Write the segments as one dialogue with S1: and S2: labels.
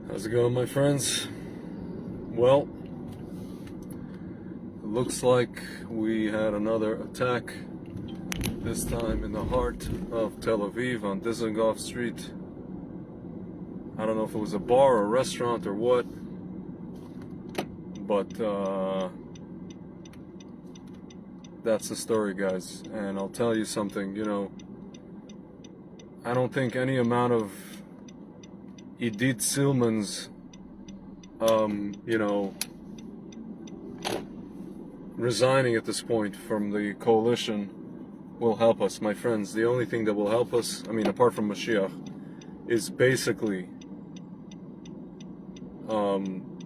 S1: How's it going, my friends? Well, it looks like we had another attack, this time in the heart of Tel Aviv on Dizengoff Street. I don't know if it was a bar or a restaurant or what, but that's the story, guys. And I'll tell you something, I don't think any amount of Idit Silman's, resigning at this point from the coalition will help us, my friends. The only thing that will help us, apart from Mashiach, is basically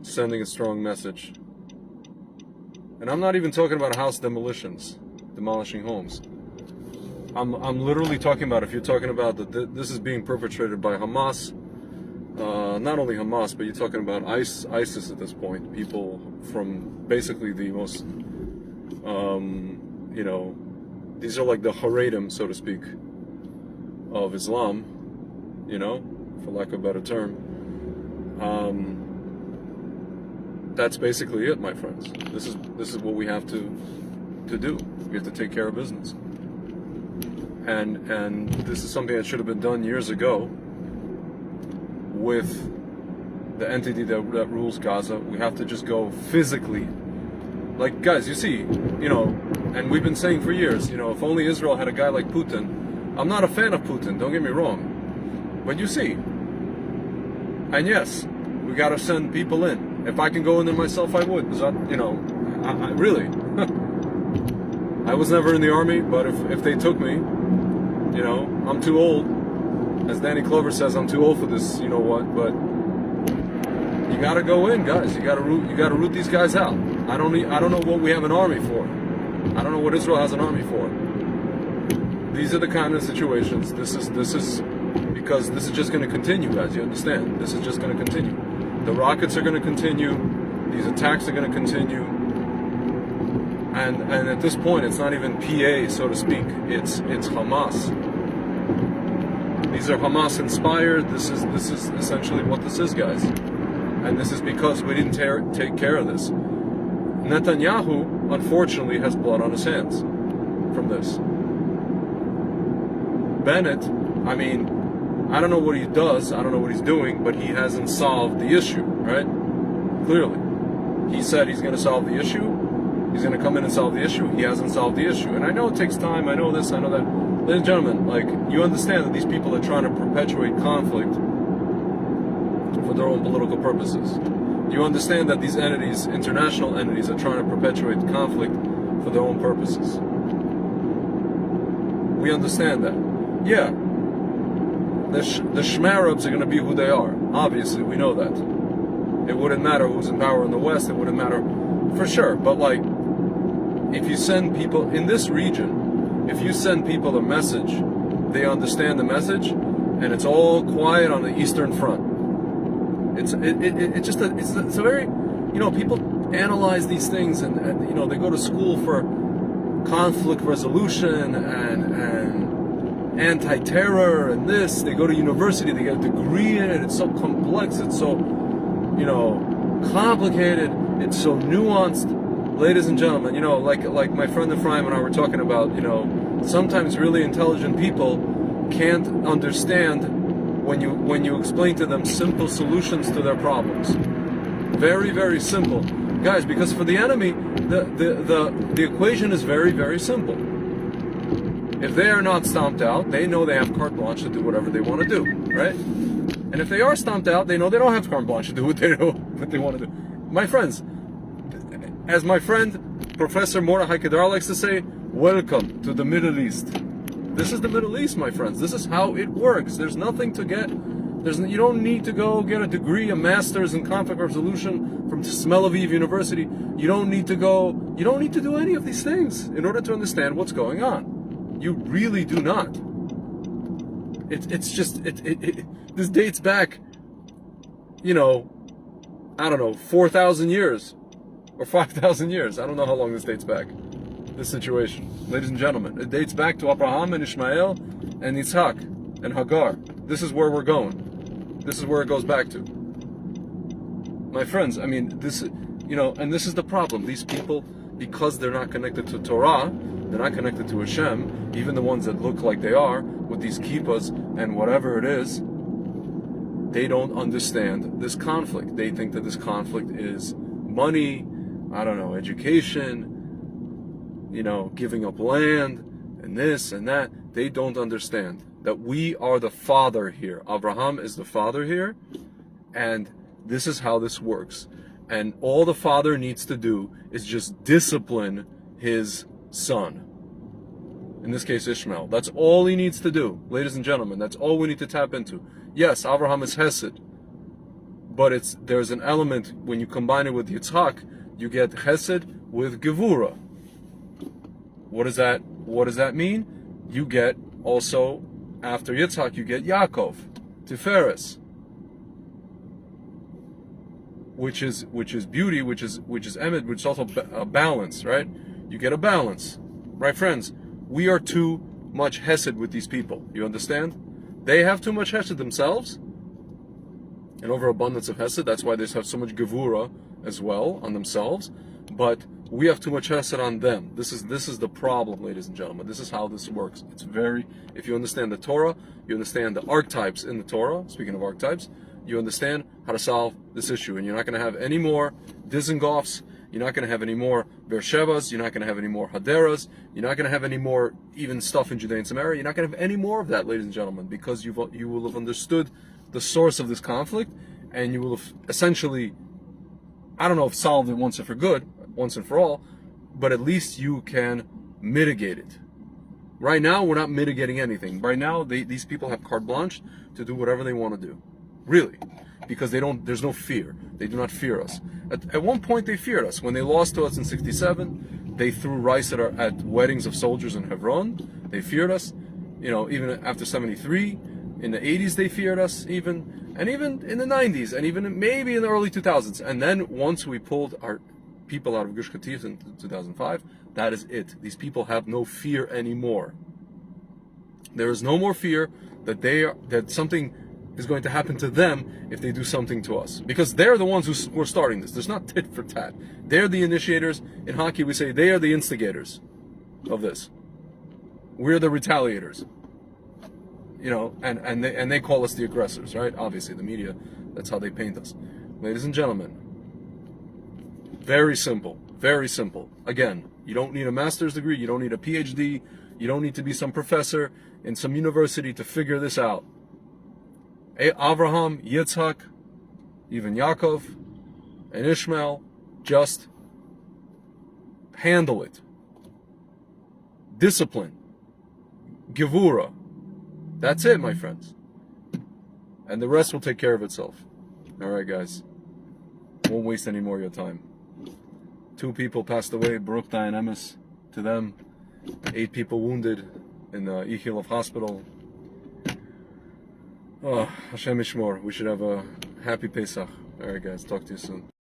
S1: sending a strong message. And I'm not even talking about house demolitions, demolishing homes. I'm literally talking about, if you're talking about that this is being perpetrated by Hamas, not only Hamas, but you're talking about ISIS at this point, people from basically the most, these are like the Haredim, so to speak, of Islam, for lack of a better term. That's basically it, my friends. This is what we have to do. We have to take care of business. And this is something that should have been done years ago with the entity that rules Gaza. We have to just go physically. Like, guys, you see, and we've been saying for years, if only Israel had a guy like Putin. I'm not a fan of Putin, don't get me wrong. But you see, and yes, we got to send people in. If I can go in there myself, I would. Because I really, I was never in the army, but if they took me, I'm too old. As Danny Clover says, I'm too old for this, but you gotta go in, guys. You gotta root these guys out. I don't know what we have an army for. I don't know what Israel has an army for. These are the kind of situations. This is because this is just gonna continue, guys. You understand? This is just gonna continue. The rockets are gonna continue, these attacks are gonna continue. And at this point it's not even PA, so to speak, it's Hamas. These are Hamas inspired. This is essentially what this is, guys. And this is because we didn't take care of this. Netanyahu, unfortunately, has blood on his hands from this. Bennett, I don't know what he does, I don't know what he's doing, but he hasn't solved the issue, right? Clearly. He said he's going to solve the issue. He's going to come in and solve the issue. He hasn't solved the issue. And I know it takes time, I know this, I know that. Ladies and gentlemen, you understand that these people are trying to perpetuate conflict for their own political purposes. You understand that these entities, international entities, are trying to perpetuate conflict for their own purposes. We understand that. Yeah, the Shmarabs are going to be who they are. Obviously, we know that. It wouldn't matter who's in power in the West. It wouldn't matter for sure. But if you send people in this region, if you send people a message, they understand the message, and it's all quiet on the Eastern Front. It's a very, people analyze these things, and they go to school for conflict resolution and anti-terror and this. They go to university, they get a degree in it. It's so complex. It's so, complicated. It's so nuanced. Ladies and gentlemen, like my friend Ephraim and I were talking about, sometimes really intelligent people can't understand when you explain to them simple solutions to their problems. Very, very simple. Guys, because for the enemy, the equation is very, very simple. If they are not stomped out, they know they have carte blanche to do whatever they want to do, right? And if they are stomped out, they know they don't have carte blanche to do what they want to do. My friends, as my friend Professor Mordechai Kedar likes to say, welcome to the Middle East. This is the Middle East, my friends. This is how it works. There's nothing to get. You don't need to go get a degree, a master's in conflict resolution from Tel Aviv University. You don't need to do any of these things in order to understand what's going on. You really do not. This dates back, I don't know, 4,000 years or 5,000 years. I don't know how long this dates back. This situation, ladies and gentlemen, it dates back to Abraham and Ishmael and Yitzhak and Hagar. this is where we're going. This is where it goes back to. My friends, I mean, this, and this is the problem. These people, because they're not connected to Torah, they're not connected to Hashem, even the ones that look like they are, with these kippahs and whatever it is, they don't understand this conflict. They think that this conflict is money, I don't know, education, giving up land, and this and that. They don't understand that we are the father here. Abraham is the father here, and this is how this works. And all the father needs to do is just discipline his son. In this case, Ishmael. That's all he needs to do, ladies and gentlemen. That's all we need to tap into. Yes, Abraham is Hesed, but there's an element, when you combine it with Yitzhak, you get Hesed with Gevura. What does that mean? You get also, after Yitzhak, you get Yaakov, Tiferes, which is beauty, which is emet, which is also a balance, right? You get a balance, right, friends? We are too much Hesed with these people. You understand? They have too much Hesed themselves, an overabundance of Hesed. That's why they have so much Gevura as well on themselves. But we have too much Hesed on them. This is the problem, ladies and gentlemen. This is how this works. It's if you understand the Torah, you understand the archetypes in the Torah. Speaking of archetypes, you understand how to solve this issue, and you're not going to have any more Dizengoffs. You're not going to have any more Beershebas. You're not going to have any more Haderas. You're not going to have any more even stuff in Judea and Samaria. You're not going to have any more of that, ladies and gentlemen, because you will have understood the source of this conflict, and you will have essentially, I don't know if solved it once and for good, once and for all, but at least you can mitigate it. Right now, we're not mitigating anything. Right now, these people have carte blanche to do whatever they want to do. Really. Because there's no fear. They do not fear us. At one point, they feared us. When they lost to us in 1967, they threw rice at weddings of soldiers in Hebron. They feared us. Even after 1973, in the 1980s, they feared us even. And even in the 1990s, and even maybe in the early 2000s. And then once we pulled our people out of Gush Katif in 2005, that is it. These people have no fear anymore. There is no more fear that something is going to happen to them if they do something to us, because they're the ones who are starting this. There's not tit for tat. They're the initiators. In hockey, we say they are the instigators of this. We're the retaliators. And they call us the aggressors, right? Obviously, the media, that's how they paint us. Ladies and gentlemen, very simple, very simple. Again, you don't need a master's degree. You don't need a PhD. You don't need to be some professor in some university to figure this out. Abraham, Yitzhak, even Yaakov, and Ishmael, just handle it. Discipline. Gevura. That's it, my friends. And the rest will take care of itself. Alright, guys. Won't waste any more of your time. 2 people passed away, Baruch Dayan Emes, to them. 8 people wounded in the Ichilov hospital. Oh, Hashem Yishmor. We should have a happy Pesach. Alright, guys. Talk to you soon.